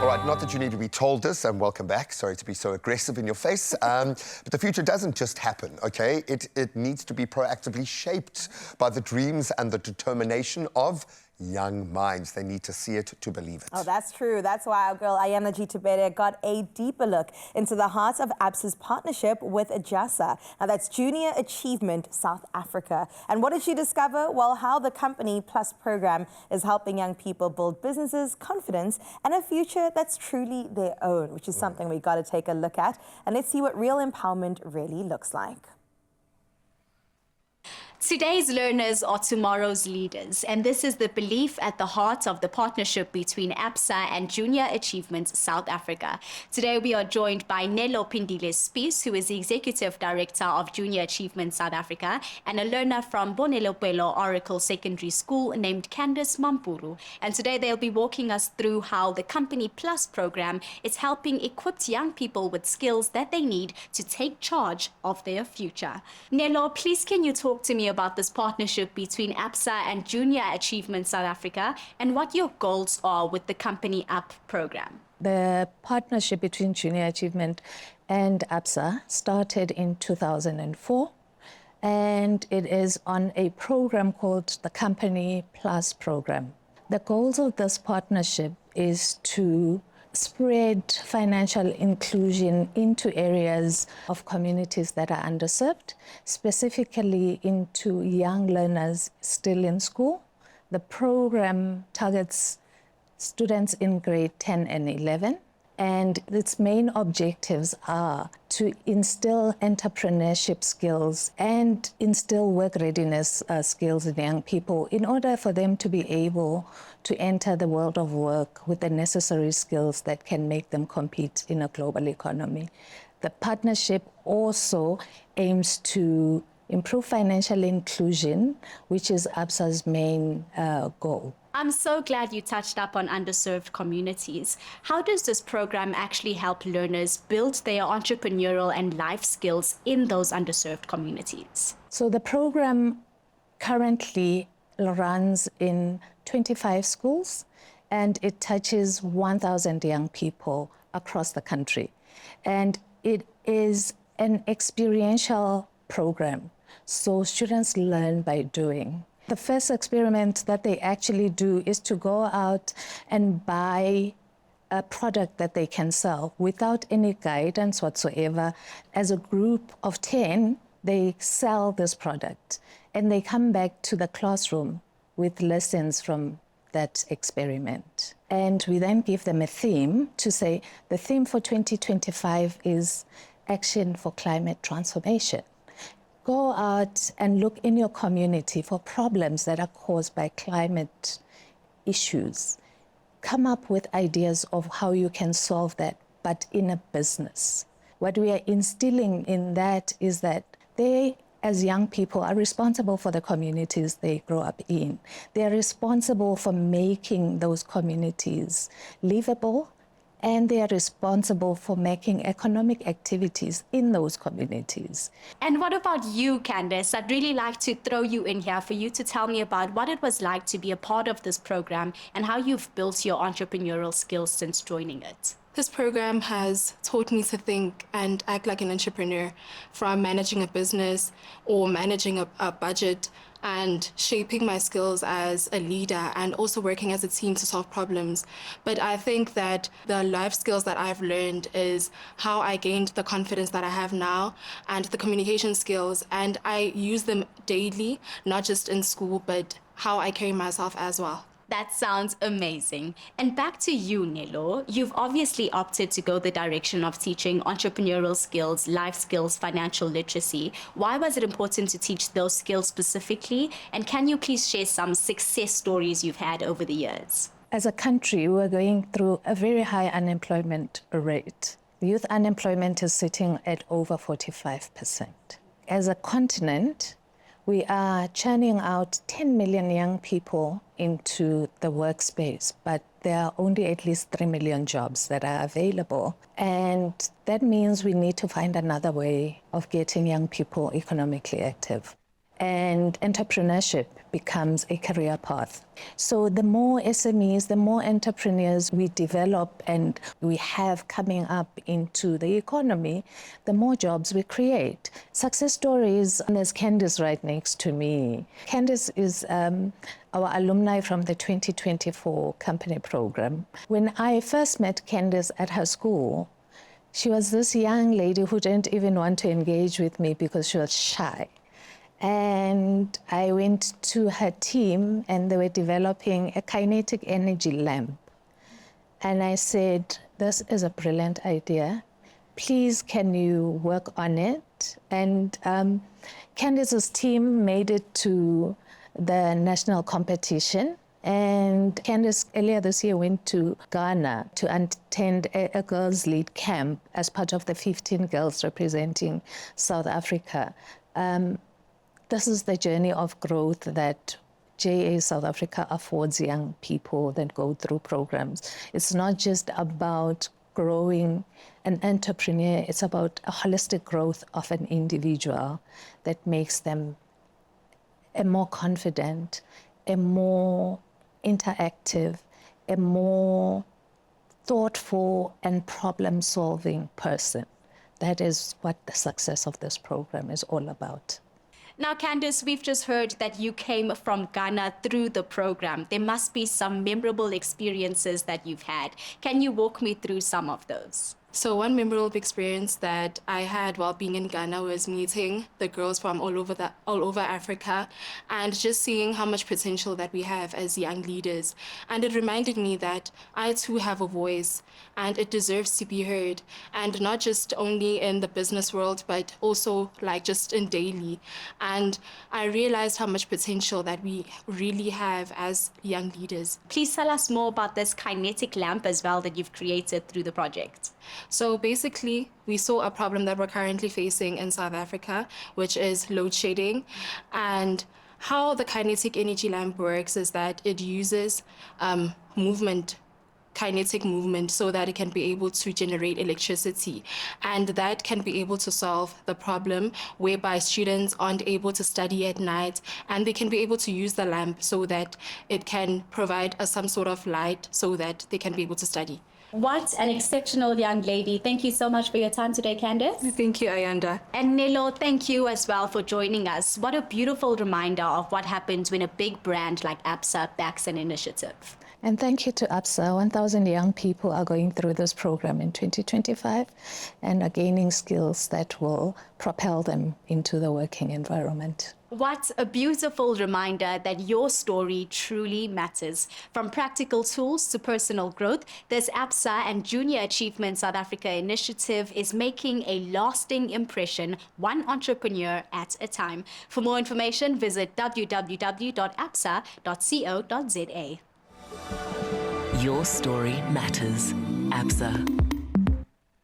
All right, not that you need to be told this, and welcome back. Sorry to be so aggressive in your face. But the future doesn't just happen, okay? It needs to be proactively shaped by the dreams and the determination of young minds. They need to see it to believe it. Oh, that's true. That's why our girl Ayana Jitubere got a deeper look into the heart of Absa's partnership with Absa. Now, that's Junior Achievement South Africa. And what did she discover? Well, how the Company Plus program is helping young people build businesses, confidence, and a future that's truly their own, which is something we got to take a look at. And let's see what real empowerment really looks like. Today's learners are tomorrow's leaders, and this is the belief at the heart of the partnership between Absa and Junior Achievement South Africa. Today we are joined by Nelo Pindile Spies, who is the Executive Director of Junior Achievement South Africa, and a learner from Bonelopelo Oracle Secondary School named Candice Mampuru. And today they'll be walking us through how the Company Plus program is helping equip young people with skills that they need to take charge of their future. Nelo, please can you talk to me about this partnership between Absa and Junior Achievement South Africa and what your goals are with the Company Up program? The partnership between Junior Achievement and Absa started in 2004, and it is on a program called the Company Plus program. The goals of this partnership is to spread financial inclusion into areas of communities that are underserved, specifically into young learners still in school. The program targets students in grade 10 and 11, and its main objectives are to instill entrepreneurship skills and instill work readiness skills in young people in order for them to be able to enter the world of work with the necessary skills that can make them compete in a global economy. The partnership also aims to improve financial inclusion, which is Absa's main goal. I'm so glad you touched up on underserved communities. How does this program actually help learners build their entrepreneurial and life skills in those underserved communities? So the program currently runs in 25 schools, and it touches 1,000 young people across the country. And it is an experiential program, so students learn by doing. The first experiment that they actually do is to go out and buy a product that they can sell without any guidance whatsoever. As a group of 10, they sell this product, and they come back to the classroom with lessons from that experiment. And we then give them a theme to say, the theme for 2025 is Action for Climate Transformation. Go out and look in your community for problems that are caused by climate issues. Come up with ideas of how you can solve that, but in a business. What we are instilling in that is that they, as young people, are responsible for the communities they grow up in. They are responsible for making those communities livable, and they are responsible for making economic activities in those communities. And what about you, Candice? I'd really like to throw you in here for you to tell me about what it was like to be a part of this program and how you've built your entrepreneurial skills since joining it. This program has taught me to think and act like an entrepreneur, from managing a business or managing a budget, and shaping my skills as a leader and also working as a team to solve problems. But I think that the life skills that I've learned is how I gained the confidence that I have now and the communication skills, and I use them daily, not just in school, but how I carry myself as well. That sounds amazing. And back to you, Nelo. You've obviously opted to go the direction of teaching entrepreneurial skills, life skills, financial literacy. Why was it important to teach those skills specifically? And can you please share some success stories you've had over the years? As a country, we're going through a very high unemployment rate. Youth unemployment is sitting at over 45%. As a continent, we are churning out 10 million young people into the workspace, but there are only at least 3 million jobs that are available. And that means we need to find another way of getting young people economically active. And entrepreneurship becomes a career path. So the more SMEs, the more entrepreneurs we develop and we have coming up into the economy, the more jobs we create. Success stories, and there's Candice right next to me. Candice is our alumni from the 2024 company program. When I first met Candice at her school, she was this young lady who didn't even want to engage with me because she was shy. And I went to her team and they were developing a kinetic energy lamp. And I said, this is a brilliant idea. Please, can you work on it? And Candice's team made it to the national competition. And Candice earlier this year went to Ghana to attend a girls' lead camp as part of the 15 girls representing South Africa. This is the journey of growth that JA South Africa affords young people that go through programs. It's not just about growing an entrepreneur, it's about a holistic growth of an individual that makes them a more confident, a more interactive, a more thoughtful and problem-solving person. That is what the success of this program is all about. Now, Candice, we've just heard that you came from Ghana through the program. There must be some memorable experiences that you've had. Can you walk me through some of those? So one memorable experience that I had while being in Ghana was meeting the girls from all over Africa and just seeing how much potential that we have as young leaders. And it reminded me that I too have a voice and it deserves to be heard. And not just only in the business world, but also like just in daily. And I realized how much potential that we really have as young leaders. Please tell us more about this kinetic lamp as well that you've created through the project. So basically, we saw a problem that we're currently facing in South Africa, which is load shedding. And how the kinetic energy lamp works is that it uses kinetic movement so that it can be able to generate electricity. And that can be able to solve the problem whereby students aren't able to study at night and they can be able to use the lamp so that it can provide some sort of light so that they can be able to study. What an exceptional young lady. Thank you so much for your time today, Candice. Thank you, Ayanda. And Nelo, thank you as well for joining us. What a beautiful reminder of what happens when a big brand like Absa backs an initiative. And thank you to Absa. 1,000 young people are going through this program in 2025 and are gaining skills that will propel them into the working environment. What a beautiful reminder that your story truly matters. From practical tools to personal growth, this Absa and Junior Achievement South Africa initiative is making a lasting impression, one entrepreneur at a time. For more information, visit www.absa.co.za. Your story matters. Absa.